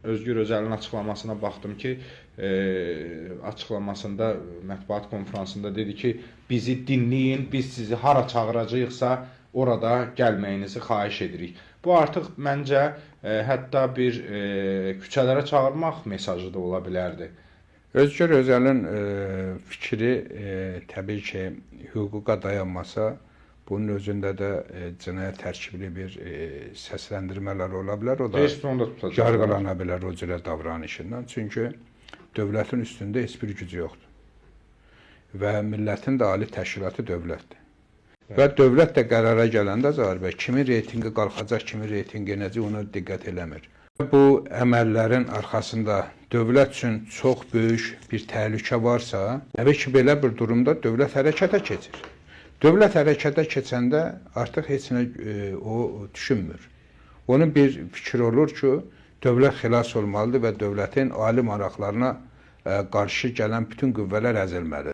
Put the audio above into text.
Özgür Özel'in açıklamasına baxdım ki, açıklamasında, mətbuat konferansında dedi ki, bizi dinləyin, biz sizi hara çağıracağıqsa orada gəlməyinizi xahiş edirik. Bu artıq məncə hətta bir küçələrə çağırmaq mesajı da ola bilərdi. Özgür Özel'in fikri təbii ki, hüquqa dayanmasa, bunun özündə də cinayət tərkibli bir səsləndirmələr ola bilər. O da yargılana bilər o cürə davranışından. Çünki dövlətin üstündə heç bir gücü yoxdur. Və millətin də ali təşkilatı dövlətdir. Və dövlət də qərara gələndə Zahir bəy, kimin reytingi qalxacaq, kimin reytingi necə, ona diqqət eləmir. Bu əməllərin arxasında dövlət üçün çox böyük bir təhlükə varsa, təbii ki, belə bir durumda dövlət hərəkətə keçir. Dövlət hərəkətə keçəndə artıq heç nə o düşünmür. Onun bir fikri olur ki, dövlət xilas olmalıdır və dövlətin ali maraqlarına qarşı gələn bütün qüvvələr əzilməlidir.